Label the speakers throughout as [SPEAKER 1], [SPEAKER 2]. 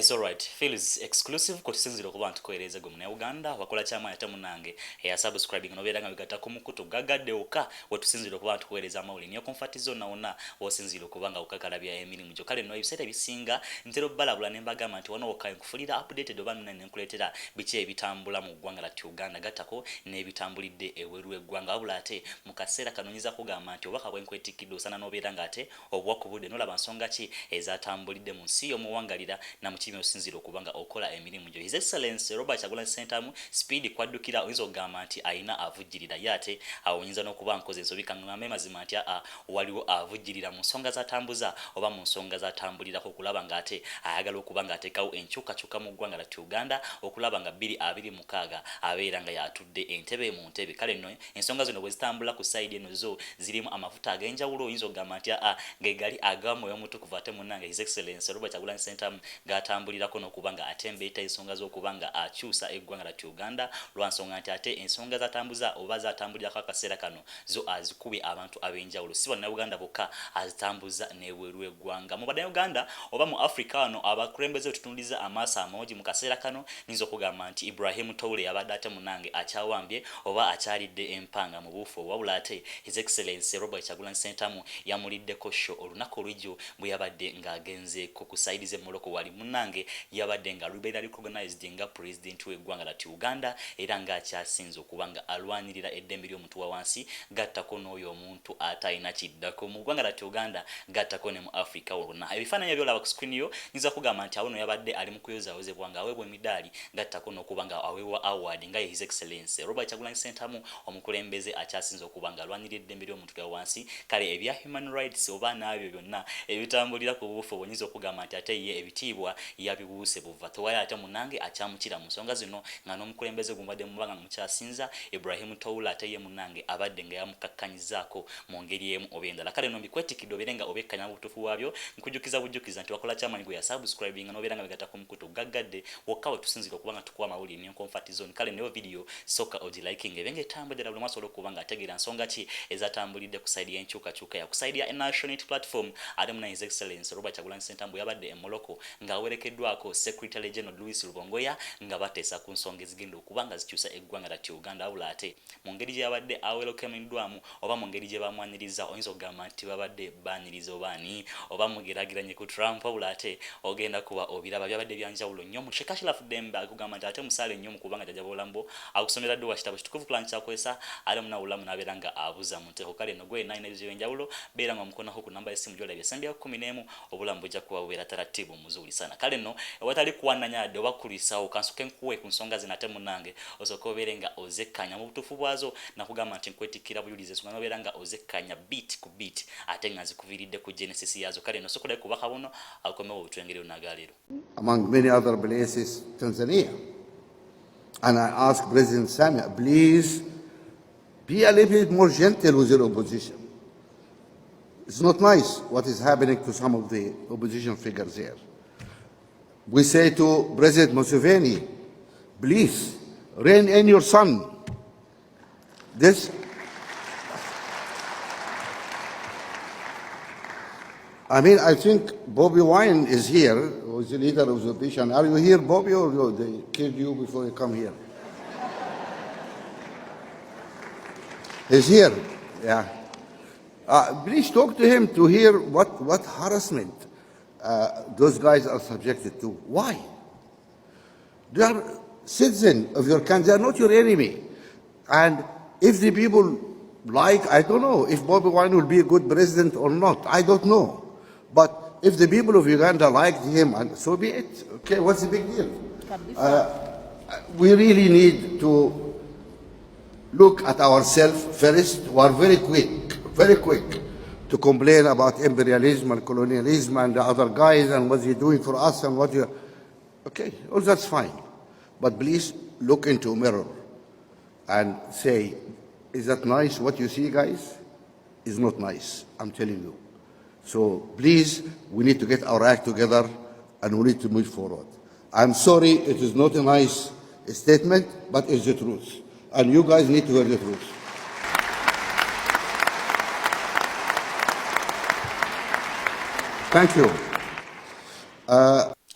[SPEAKER 1] It's alright. Feels exclusive kutusinzira okuba ntukoereza gwe muna Uganda wakola kyama ate munange eya subscribing nobeera nga bigata ku mukutu gagadde oka wetusinzira okuba ntukoereza amawuli niyo comfort zone naona wosinzira okuba nga okakalabya emirimu gyo kale no ebisete bisinga ntero balabula nembagamba nti wano okaye nkufulira updated oba nne nkuletera biki ebitambula mu ggwanga la Uganda gatako n'ebitambulidde eweru eggwanga wabula ate mu kaseera kanonyiza kugamba nti obaka bwenkwetikidde osana nobeera nga ate obwakubudde nolaba nsonga ki ezatambulidde mu nsi y'omuwangalira na mukimi osinzira okubanga okola emirimu gyo. His Excellency Robert Kyagulanyi Ssentamu speed kwaddukira oyinza okugamba nti ayina avujjirira yate awonyinza n'okuba nkoze ensobi kangambe mazima nti waliwo avujjirira mu nsonga zatambuza oba mu nsonga zatambulirako okulaba nga ate ayagala okuba nga ateekawo enkyukakyuka mu ggwanga la Uganda okulaba nga 2026 abeera nga yatudde entebe mu ntebe. Kale nno ensonga zino bwe zitambula ku side eno zo zirimu amafuta ag'enjawulo oyinza okugamba nti gegali agamu y'omutukuvu ate munnange His Excellency Robert Kyagulanyi Ssentamu gatambulirako n'okubanga atembeeta ensonga z'okubanga akyusa eggwanga la Uganda lwa nsonga nti ate ensonga zatambuza oba zatambulirako akaseera kano zo azikube abantu ab'enjawulo si bannayuganda bokka azitambuza n'ebweru eggwanga. Mu bannayuganda oba mu Africa wano abakulembeze tutunduliza amaaso amogi mu kaseera kano niyinza okugamba nti Ibrahim Toure yabadde ate munnange akyawambye oba akyalidde empanga mu buufo wabula ate His Excellency Robert Kyagulanyi Ssentamu yamuliddeko sho olunaku olw'ejjo bwe yabadde ng'agenzeeko ku saidi ze Morocco wali munnange yabadde nga lubeera recognized nga president w'eggwanga la Uganda era nga akyasinze okubanga alwanirira eddembe ly'omuntu wa wansi gattako n'oyo omuntu atalina kiddako mu ggwanga la Uganda gattako ne mu Africa wonna. Ebifaananyi byolaba ku screen yo nyiza kugamba nti awono yabadde ali mu kuyozaawozebwa nga aweebwa emidaali gattako n'okubanga aweebwa award nga His Excellency Robert Kyagulanyi Ssentamu omukulembeze akyasinze okubanga alwanirira eddembe ly'omuntu wa wansi. Kale ebya human rights oba naabyo byonna ebitambulira ku buufo bonyinza okugamba nti ate ye ebitiibwa yabibuuse buva tewali ate munnange akyamukira mu nsonga zino nga n'omukulembeze gumbadde mubanga mukyasinza Ibrahim Toula ate ye munnange abadde nga yamukakkanyizaako mu ngeri emu oba endala. Kale no mbikwetikidde obeere nga obekkanya mu butuufu bwabyo nkujjukiza bujjukiza nti wakola kyamanyi gwe ya subscribing n'obeera nga bigata ku mukutu gaggadde wokka we tusinzira okuba nga tukuwa amawulire niyo comfort zone. Kale neyo video soka ogiliking ebe ng'etambudde buli mwasobola okuba nga ategeera nsonga ki ezatambulidde ku side y'enkyukakyuka ya ku side ya National Unity Platform ate muna His Excellency Robert Kyagulanyi Ssentamu yabadde e Morocco nga awerekeddwako Secretary General Louis Rubongoya nga bateesa ku nsonga ezigenda okuba nga zikyusa eggwanga la Uganda wabula ate mu ngeri gye yabadde awelokemiddwamu oba mu ngeri gye bamwaniriza oyinza okugamba nti babadde baaniriza obaani oba mugeragiranye ku Trump wabula ate ogenda kuba obiraba byabadde byanjawulo nnyo mu Shekashila Fudemba akugamba nti ate musaale nnyo mu kubanga jajja bolambo akusomera dduwa kitabo kitukuvu plan kyakwesa ale munawulamu n'abeera nga abuza mu nteko. Kale no gwe nalina ebyo ebyenjawulo beera nga mukonako ku namba y'essimu gy'olabye esembya 11 obulamu bujja kuba bubeera taratibu muzuri sana. Kale no ewatali kuwananyadde oba kulisawo kansuke nkuwe ku nsonga zino ate munnange osooka obeere nga ozekkanya mu butuufu bwazo nakugamba nti nkwetikkira bujulize ensonga nobeera nga ozekkanya beat ku beat ate nga zikuviiridde ku genesis yazo. Kale no sokola kubaka buno akomewo obutwengerero nagaleero.
[SPEAKER 2] Among many other places, Tanzania. And I ask President Samia, please be a little bit more gentle with your opposition. It's not nice what is happening to some of the opposition figures here. We say to President Museveni, please rein in your son. This I think Bobby Wine is here, who is the leader of the opposition. Are you here, Bobby, or they killed you before you come here? He's here, yeah. Please talk to him to hear what harassment those guys are subjected to. Why? They are citizens of your country. They are not your enemy. And if the people I don't know if Bobby Wine will be a good president or not. I don't know. But if the people of Uganda liked him, and so be it. Okay, what's the big deal? We really need to look at ourselves first. We are very quick to complain about imperialism and colonialism and the other guys and what they're doing for us and what you... Okay, all that's fine. But please look into a mirror and say, is that nice what you see, guys? It's not nice, I'm telling you. So please, we need to get our act together and we need to move forward. I'm sorry, it is not a nice statement, but it's the truth. And you guys need to hear the truth. Thank you.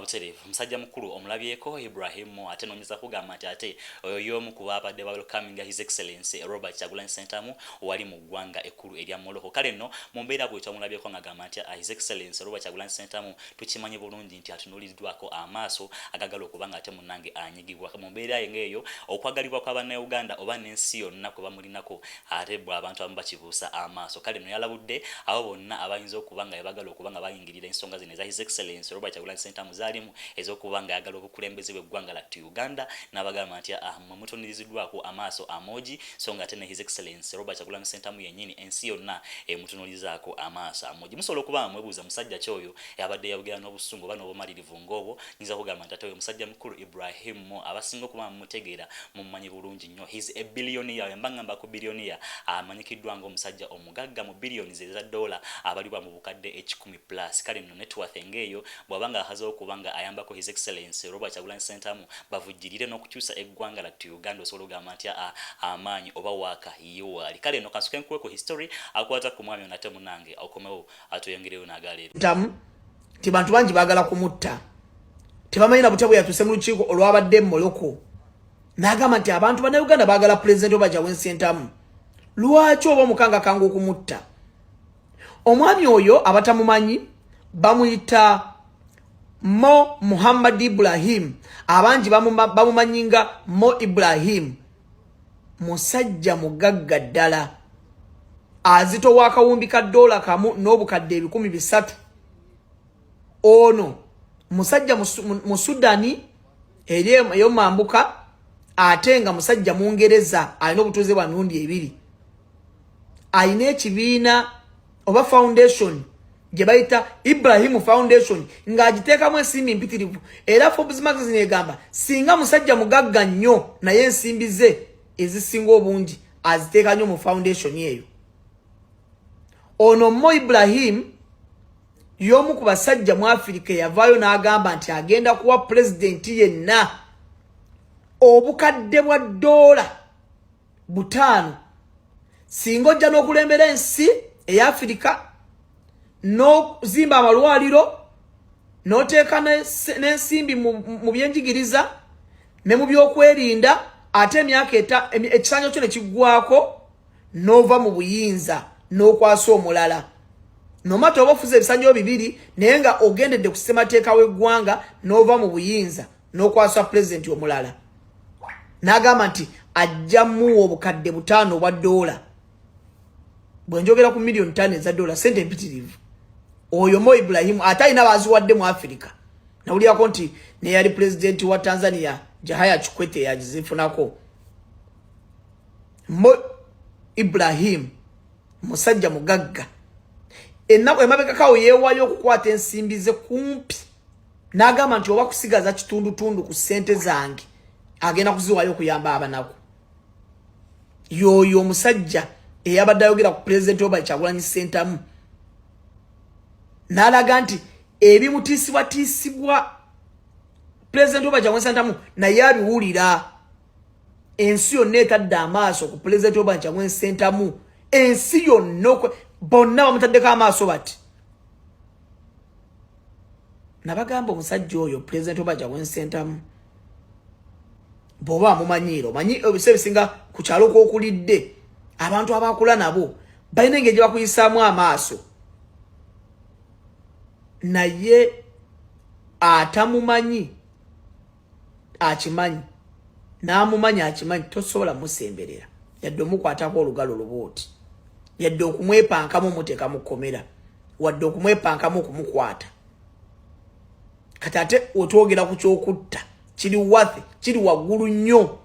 [SPEAKER 1] abuterevu musajja mukulu omulabyeko Ibrahim ate nonyeza kugamba nti ate oyo y'omu ku baabadde welcoming His Excellency Robert Kyagulanyi Ssentamu wali mu ggwanga ekkulu erya Morocco. Kale nno mu mbeera bw'etyo omulabyeko ng'agamba nti His Excellency Robert Kyagulanyi Ssentamu tukimanyi bulungi nti atunuuliddwako amaaso agagala okuba nga ate munnange anyigibwa. Mu mbeera yengeeyo okwagalibwa kw'Abannayuganda oba n'ensi yonna kwe bamulinako ate abantu abamu bakibuusa amaaso. Kale nno yalabudde abo bonna abayinza okuba nga bagala okuba nga bayingirira ensonga zino eza His Excellency Robert Kyagulanyi Ssentamu zaalimu ez'okuba nga ayagala obukulembeze bw'eggwanga lyattu Uganda n'abagamba nti mutunuliziddwako amaaso amogi so nga ate ne His Excellency Robert Kyagulanyi Ssentamu yennyini ensi yonna emutunulizaako amaaso amogi. Musobola okuba mwebuuza musajja kyoyo yabadde yabugera n'obusungu oba n'obumalirivu ng'obwo, nyinza kugamba nti ate oyo musajja mukulu Ibrahim abasinga okuba mumutegeera mumumanyi bulungi nnyo. He's a billionaire, mbangamba ku billionaire amanyikiddwa ng'omusajja omugagga mu billions eza dola abalibwa mu bukadde 10+. Kale nno networth engeeyo bw'abanga ahaza okuba nga ayambako His Excellency Robert Kyagulanyi Ssentamu bavujjirire n'okukyusa eggwanga lyattu Uganda, osobola okugamba nti amaanyi oba waaka yiwaali. Kale nno kansuke nkuweko history akwata ku mwami onate munange okomewo atuyongereyo n'agaleero
[SPEAKER 3] ntamu ti bantu bangi baagala kumutta tebamanyina butabo yatuse mu lukiiko olwabadde Morocco n'agamba nti abantu Bannayuganda baagala President Robert Kyagulanyi Ssentamu. Lwaki oba omukanga kanga okumutta? Omwami oyo abatamumanyi bamuyita Mo Muhammad Ibrahim, abangi bamumanyinga Mo Ibrahim. Musajja mugagga ddala azito wakawumbi ka dola kamu n'obukadde 300. Ono musajja mu Sudani eyo mambuka ate nga musajja mu Ngereza alina obutuuze bwa mirundi 2. Alina ekibiina oba foundation gye bayita Ibrahim Foundation ng'agiteekamu ensimbi mpitirivu. Era Forbes magazine egamba singa musajja mugagga nnyo naye ensimbi ze ezisinga obungi aziteeka nnyo mu foundation eyo. Ono Mo Ibrahim y'omu ku basajja mu Africa yavaayo n'agamba nti agenda kuwa president yenna obukadde bwa dola 5 singa ojja n'okulembera ensi eya Africa n'ozimba amalwaliro n'oteeka n'ensimbi mu byenjigiriza ne mu byokwerinda ate emyaka ekisanyo kyo ne kiggwako n'ova mu buyinza n'okwasa omulala. Nomata oba ofuze ebisanyo 2 naye nga ogendedde ku ssemateeka w'eggwanga n'ova mu buyinza n'okwasa president omulala. N'agamba nti ajja muwa obukadde 5 obwa dola. Bwe njogera ku million 5 eza dola sente mpitirivu. Oyo Mo Ibrahim ate alina baziwadde mu Africa. Nawulirako nti ne yali president wa Tanzania Jakaya Kikwete yagizifunako. Mo Ibrahim musajja mugagga ennaku emabegakawo yeewaayo okukwata ensimbi ze kumpi n'agamba nti oba kusigaza kitundutundu ku ssente zange agenda kuziwaayo okuyamba abanaku. Yoyo omusajja eyabadde ayogera ku President Robert Kyagulanyi Ssentamu n'alaga nti ebimutiisibwatiisibwa President Robert Kyagulanyi Ssentamu naye abiwulira. Ensi yonna etadde amaaso ku President Robert Kyagulanyi Ssentamu. Ensi yonna bonna bamutaddeko amaaso bati. Nabagamba omusajja oyo President Robert Kyagulanyi Ssentamu bw'oba amumanyiira omanyi ebise bisinga ku kyalo k'okulidde abantu abakula nabo balina engeri gye bakuyisaamu amaaso. Naye atamumanyi akimanyi n'amumanyi akimanyi tosobola musemberera yadde omukwatako olugalo lubooti yadde okumwepankamu omuteeka mu kkomera wadde okumwepankamu okumukwata. Kati ate otwogera ku kyokutta kiri wathi kiri waggulu nnyo.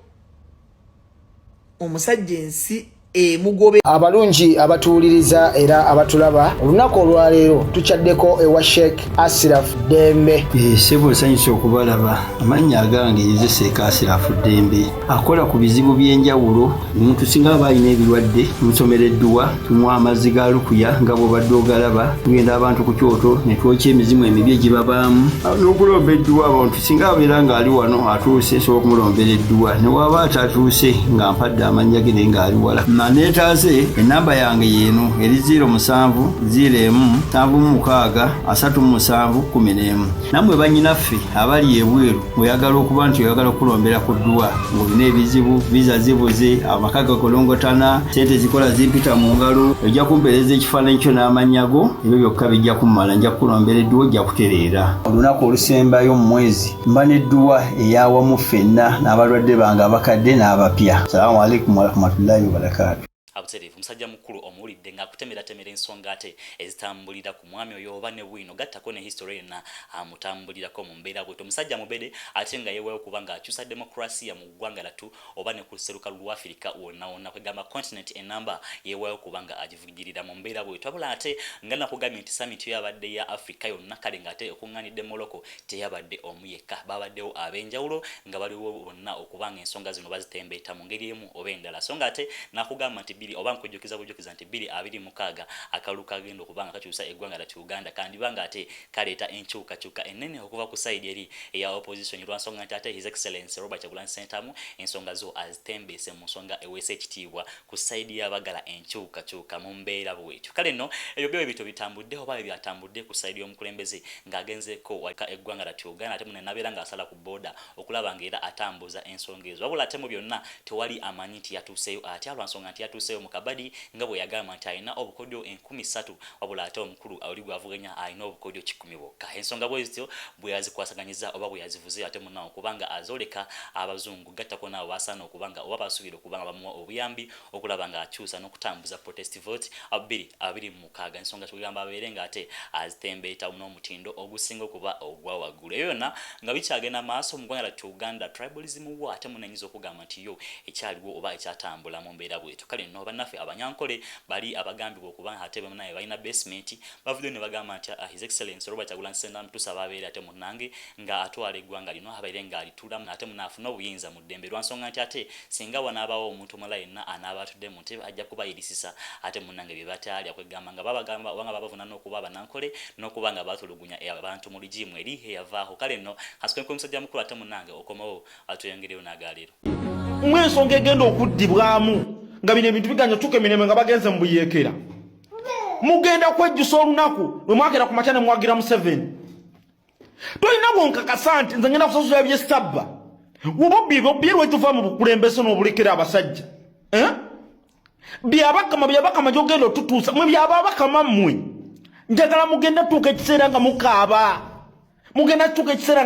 [SPEAKER 3] Omusajja ensi emugobe.
[SPEAKER 4] Abalungi abatuuliriza era abatulaba olunaku olwaleero tukyaddeko ewa Sheikh Ashraf Dembe.
[SPEAKER 5] Sebo nsanyusa okubalaba. Amannya agange nze Sheikh Ashraf Dembe akola ku bizibu by'enjawulo. Omuntu singa aba alina ebirwadde musomereddwa tunywa amazzi ga lukuya nga bw'obadde ogalaba tugenda abantu ku kyoto ne twokya emizimu emibi egibabaamu n'okulomba edduwa. Abantu singa abeera ng'ali wano atuuse sobola okumulombera edduwa ne waba atatuuse nga mpadde amannya ge naye ng'ali wala neetaze enamba yange yeeno eri 0701763711. Nammwe bannyinaffe abali ebweru oyagala okuba nti oyagala okulombera ku ddwa ng'olina ebizibu viza zibuze amaka gakolongotana sente zikola zimpita mu ngalo ojja kumpeereza ekifaananyi kyo n'amannya go ebyo byokka bijja kummala nja kukulombera edduwa ojja kutereera. Olunaku olusembayo mu mwezi mba n'edduwa eyawamu ffenna n'abalwadde bange abakadde n'abapya. Salaamu alaikum warahmatullahi wabarakatuh.
[SPEAKER 1] Abutereevu musajja mukulu omuwulidde ng'akutemeratemera ensonga ate ezitambulira ku mwami oyo oba ne bwino gattako ne history yonna amutambulirako mu mbeera bwetyo. Omusajja mubede ate nga yeeweewo kuba ng'akyusa demokrasiya mu ggwanga lattu oba ne ku sseruka lwa Afirika wonna wonna kwegamba continent enamba yeeweewo kuba nga agivugirira mu mbeera bwetyo. Wabula ate nga nakugambye nti summit yabadde ya Afrika yonna kale ng'ate okuŋŋaanidde Morocco teyabadde omu yekka, babaddewo ab'enjawulo nga baliwo bonna okuba nga ensonga zino bazitembeeta mu ngeri emu oba endala. So nga ate nakugamba nti oba nkujjukiza bujjukiza nti 2026 akalulu kagenda okubanga kakyusa eggwanga lya Uganda kandi banga ate kaleeta enkyukakyuka ennene okuva ku side eri eya opposition lwansonga nti ate His Excellency Robert Kyagulanyi Ssentamu ensonga zo azitembeese mu nsonga eweesa ekitiibwa ku side y'abagala enkyukakyuka mu mbeera bwetyo. Kale nno ebyo byo bito bitambudde oba byatambudde ku side y'omukulembeze ng'agenzeeko waka eggwanga lya Uganda ate munne nabeera ng'asala ku booda okulaba ng'era atambuza ensonga ezo. Wabula ate mu byonna tewali amanyi nti yatuuseyo atya lwansonga nti yatuuseyo Mukabadi nga bwe yagamba nti alina obukodyo 13,000 wabula ate omukulu oli gwavuganya alina obukodyo 10 bwokka. Ensonga bwezityo bwe yazikwasaganyizza oba bwe yazivuze ate munnawo kubanga azoleka abazungu gattako nabo basaana okubanga oba basuubira okubanga bamuwa obuyambi okulaba nga akyusa n'okutambuza protest vote 2026. Ensonga tugamba abeere nga ate azitembeeta n'omutindo ogusinga okuba ogwa waggulu. Eyo yonna nga bikyagenda maaso mu ggwanga lya Uganda tribalism wo ate munenyiza okugamba nti yo ekyaliwo oba ekyatambula mu mbeera bwetyo. Kale nno bannaffe abanyankole bali abagambibwa okuba ate bamnaye balina basement bavuddeyo ne bagamba nti His Excellency Robert Kyagulanyi Ssentamu tusaba abeere ate munnange nga atwala eggwanga lino abeere nga alitulamu ate munaafuna obuyinza mu ddembe lwansonga nti ate singa wanaabawo omuntu omulala yenna anaaba atudde mu ntebe ajja kuba irisisa ate munnange bye bataalya kwegamba nga babagamba obanga babavunaana okuba abanankole n'okuba nga batulugunya abantu mu ligimu eri eyavaaho. Kale nno asikenkwe musajja mukulu ate munnange okomawo atuyongereyo n'agaaliro
[SPEAKER 6] mwensonga egenda okuddibwamu nga bino ebintu biganya tuke mirembe nga bagenze mu buyeekera mugenda kwejjusa olunaku lwe mwakera ku makya ne mwagira mu 7 tolina bwonkakasa nti nze ngenda kusasula ebyestabba wobobbi lwetuva mu bukulembeze n'obulekera abasajja byabakama gyogenda otutuusa mwe byababakama mmwe njagala mugenda tuuka ekiseera nga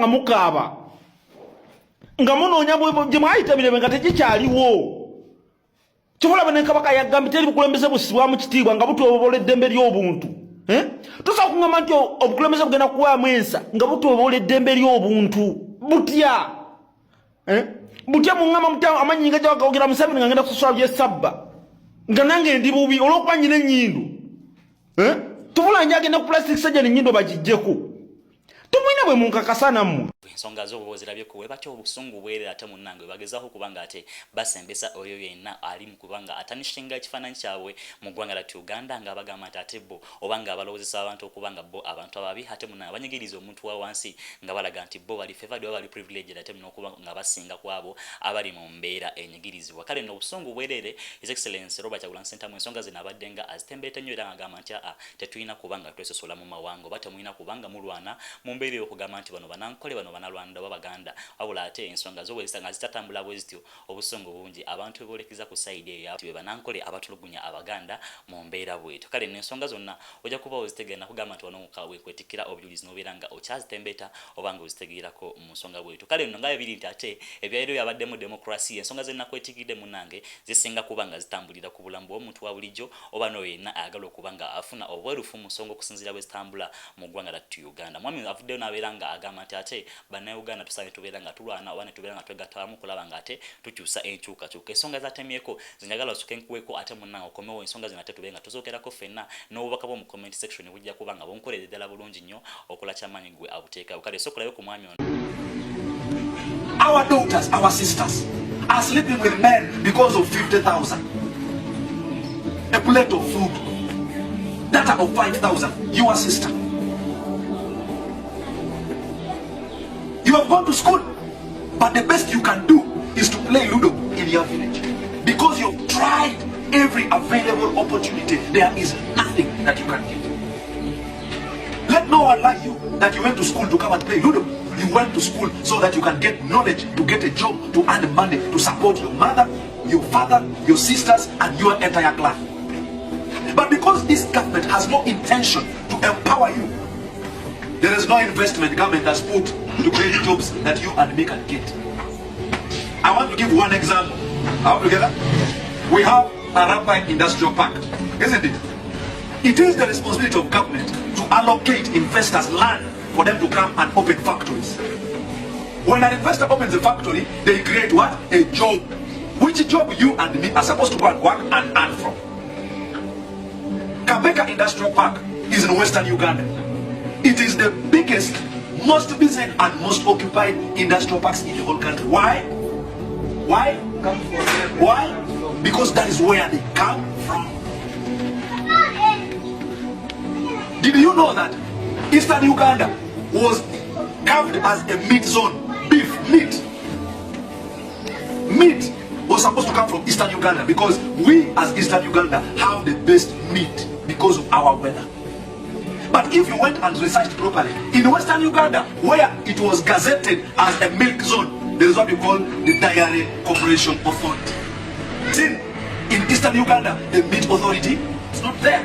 [SPEAKER 6] mukaaba nga munoonya gye mwayita mirembe nga tekikyaliwo. Kifulaba ne kabaka yagambye teri bukulembeze busibwamu kitiibwa nga butwobola eddembe ly'obuntu. Tosobola kungamba nti obukulembeze bugenda kuwaamu ensa nga butwobola eddembe ly'obuntu butya. Butya mungamba amanyi nga gyawagawogera Museveni nga ngenda kusasula byesabba nga nange ndi bubi olw'okuba nyina ennyindo. Tubula njagenda ku plastic surgery ennyindo bagijjeko. Tumwine bwe munkakasa nammwe.
[SPEAKER 1] Ensonga zo bozirabye kuwe batyo obusungu bwerera ate munnange bagezaho kubanga ate basembesa oyo yenna ali mu kubanga atanishinga ekifaananyi kyabwe mu ggwanga lya Uganda nga bagamba nti ate bo obanga balowozesa abantu okubanga bo abantu ababi ate munnange banyigiriza omuntu wa wansi nga balaga nti bo bali favored oba bali privileged ate n'okuba nga basinga kwabo abali mu mbeera enyigirizibwa. Kale nno obusungu bwerere His Excellency Robert Kyagulanyi Ssentamu ensonga zino abadde nga azitembeeta nnyo era ng'agamba nti tetulina kubanga twesosola mu mawanga oba temulina kubanga mulwana mu mbeera ey'okugamba nti bano banankole bano banalwanda wabaganda wabula ate ensonga zo nga zitatambula bwezityo obusungu bungi abantu bebolekeza ku side eyo be banankole abatulugunya abaganda mu mbeera bwetyo. Kale n'ensonga zonna ojja kuba ozitegera nakugamba nti wano mukawe kwetikira obujulizi n'obeera nga okyazitembeeta oba nga ozitegeerako mu nsonga bwetyo. Kale nno nga biri nti ate ebyaliro byabaddemu demokrasi ensonga zenna kwetikidde munnange zisinga kuba nga zitambulira ku bulamu bw'omuntu wa bulijjo oba n'oyo yenna ayagala okuba nga afuna obwerufu mu nsonga okusinziira bwe zitambula mu ggwanga lya Uganda. Mwami avuddeyo n'abeera nga agamba nti ate bannayuganda tusaanye tubeera nga tulwana oba ne tubeera nga twegattawamu kulaba nga ate tukyusa enkyukakyuka. Ensonga zatemyeko zinjagala osukenkuweko ate munnange okomewo ensonga zino ate tubeera nga tuzookerako ffenna n'obubaka bwo mu comment section bujja kuba nga bunkolere ddala bulungi nnyo okola kyamaanyi gwe abuteekawo. Kale sokolayo ku mwami ono.
[SPEAKER 7] Our daughters, our sisters are sleeping with men because of 50,000. A plate of food. Data of 5,000. Your sister. You have gone to school, but the best you can do is to play Ludo in your village because you've tried every available opportunity. There is nothing that you can get. Let no one lie you that you went to school to come and play Ludo. You went to school so that you can get knowledge, to get a job, to earn money, to support your mother, your father, your sisters, and your entire clan. But because this government has no intention to empower you, there is no investment government has put to create jobs that you and me can get. I want to give one example. Are we together? We have a Rampine Industrial Park, isn't it? It is the responsibility of government to allocate investors land for them to come and open factories. When an investor opens a factory, they create what? A job. Which job you and me are supposed to go and work and earn from. Kabeka Industrial Park is in Western Uganda. It is the biggest, most busy and most occupied industrial parks in the whole country. Why? Why? Why? Because that is where they come from. Did you know that Eastern Uganda was carved as a meat zone? Beef, meat. Meat was supposed to come from Eastern Uganda because we as Eastern Uganda have the best meat because of our weather. But if you went and researched properly, in Western Uganda, where it was gazetted as a milk zone, there is what we call the Dairy Corporation Authority. See, in Eastern Uganda, the meat authority is not there.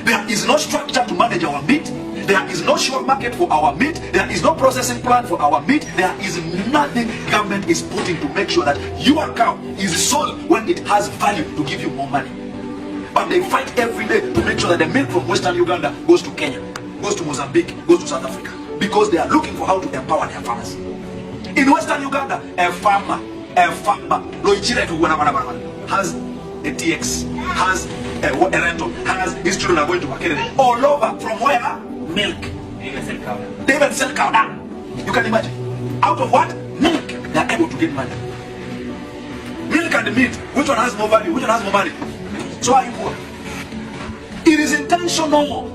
[SPEAKER 7] There is no structure to manage our meat. There is no sure market for our meat. There is no processing plant for our meat. There is nothing government is putting to make sure that your cow is sold when it has value to give you more money. But they fight every day to make sure that the milk from Western Uganda goes to Kenya, goes to Mozambique, goes to South Africa. Because they are looking for how to empower their farmers. In Western Uganda, a farmer, has a TX, has a rental, has his children are going to Makerere. All over, from where? Milk. They even sell cow now. You can imagine. Out of what? Milk. They are able to get money. Milk and the meat, which one has more value? Which one has more money? So are you poor? It is intentional.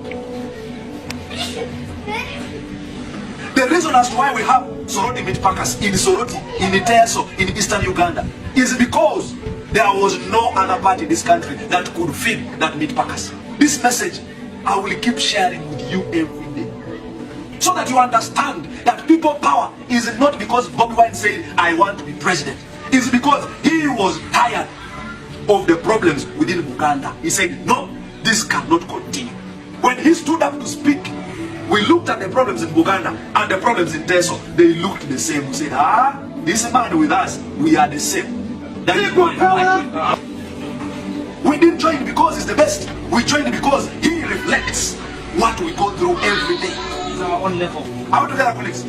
[SPEAKER 7] The reason as to why we have Soroti meat packers in Soroti, in Iteso, in Eastern Uganda is because there was no other part in this country that could feed that meat packers. This message I will keep sharing with you every day, so that you understand that people power is not because Bobi Wine said I want to be president. It's because he was tired of the problems within Uganda. He said, no, this cannot continue. When he stood up to speak, we looked at the problems in Uganda and the problems in Teso. They looked the same. We said, this man with us, we are the same. That is why we didn't join because he's the best. We joined because he reflects what we go through every day. It's our own level. How do they, colleagues?